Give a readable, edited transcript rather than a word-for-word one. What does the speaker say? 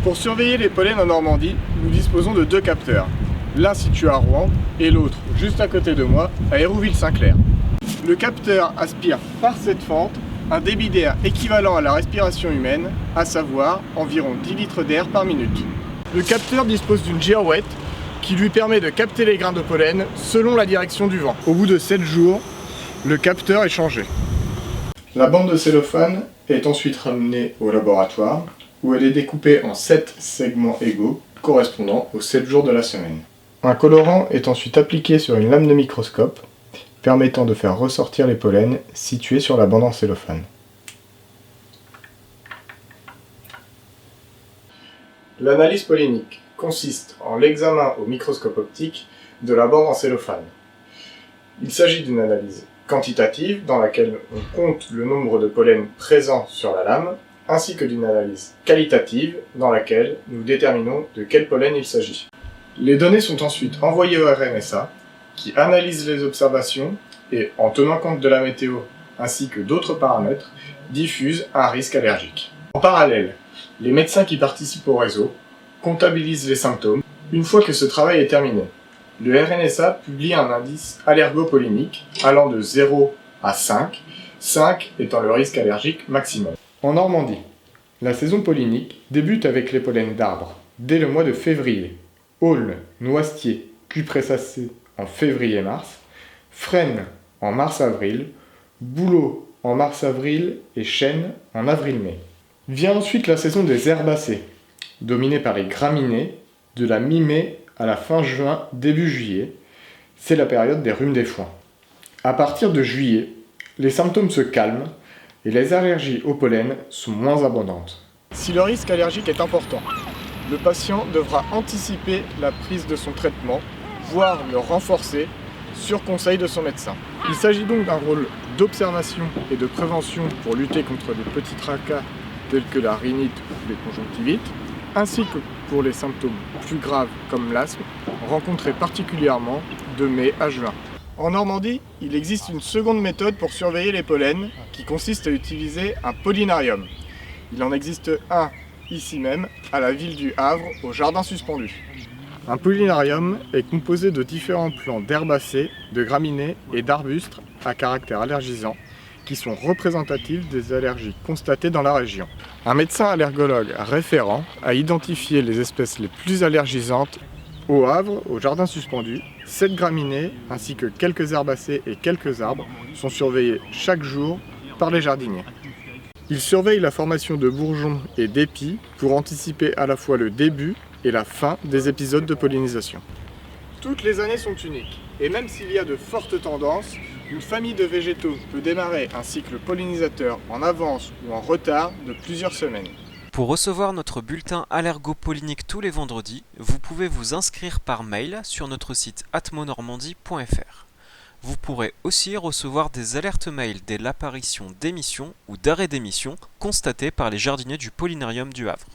Pour surveiller les pollens en Normandie, nous disposons de 2 capteurs. L'un situé à Rouen et l'autre, juste à côté de moi, à Hérouville-Saint-Clair. Le capteur aspire par cette fente un débit d'air équivalent à la respiration humaine, à savoir environ 10 litres d'air par minute. Le capteur dispose d'une girouette qui lui permet de capter les grains de pollen selon la direction du vent. Au bout de 7 jours, le capteur est changé. La bande de cellophane est ensuite ramenée au laboratoire où elle est découpée en 7 segments égaux correspondant aux 7 jours de la semaine. Un colorant est ensuite appliqué sur une lame de microscope permettant de faire ressortir les pollens situés sur la bande en cellophane. L'analyse pollinique consiste en l'examen au microscope optique de la bande en cellophane. Il s'agit d'une analyse quantitative dans laquelle on compte le nombre de pollens présents sur la lame, ainsi que d'une analyse qualitative dans laquelle nous déterminons de quel pollen il s'agit. Les données sont ensuite envoyées au RNSA, qui analyse les observations et, en tenant compte de la météo ainsi que d'autres paramètres, diffuse un risque allergique. En parallèle, les médecins qui participent au réseau comptabilisent les symptômes. Une fois que ce travail est terminé, le RNSA publie un indice allergopollinique allant de 0 à 5, 5 étant le risque allergique maximum. En Normandie, la saison pollinique débute avec les pollens d'arbres dès le mois de février. Aulne, noisetier, cupressacées en février-mars, frêne en mars-avril, bouleau en mars-avril et chêne en avril-mai. Vient ensuite la saison des herbacées, dominée par les graminées, de la mi-mai à la fin juin, début juillet. C'est la période des rhumes des foins. À partir de juillet, les symptômes se calment et les allergies au pollen sont moins abondantes. Si le risque allergique est important, le patient devra anticiper la prise de son traitement, voire le renforcer sur conseil de son médecin. Il s'agit donc d'un rôle d'observation et de prévention pour lutter contre les petits tracas tels que la rhinite ou les conjonctivites, ainsi que pour les symptômes plus graves comme l'asthme, rencontrés particulièrement de mai à juin. En Normandie, il existe une seconde méthode pour surveiller les pollens qui consiste à utiliser un pollinarium. Il en existe un ici même, à la ville du Havre, au jardin suspendu. Un pollinarium est composé de différents plants d'herbacées, de graminées et d'arbustes à caractère allergisant qui sont représentatifs des allergies constatées dans la région. Un médecin allergologue référent a identifié les espèces les plus allergisantes au Havre, au jardin suspendu. 7 graminées ainsi que quelques herbacées et quelques arbres sont surveillés chaque jour par les jardiniers. Il surveille la formation de bourgeons et d'épis pour anticiper à la fois le début et la fin des épisodes de pollinisation. Toutes les années sont uniques, et même s'il y a de fortes tendances, une famille de végétaux peut démarrer un cycle pollinisateur en avance ou en retard de plusieurs semaines. Pour recevoir notre bulletin allergopollinique tous les vendredis, vous pouvez vous inscrire par mail sur notre site atmonormandie.fr. Vous pourrez aussi recevoir des alertes mail dès l'apparition d'émissions ou d'arrêts d'émissions constatées par les jardiniers du Pollinarium du Havre.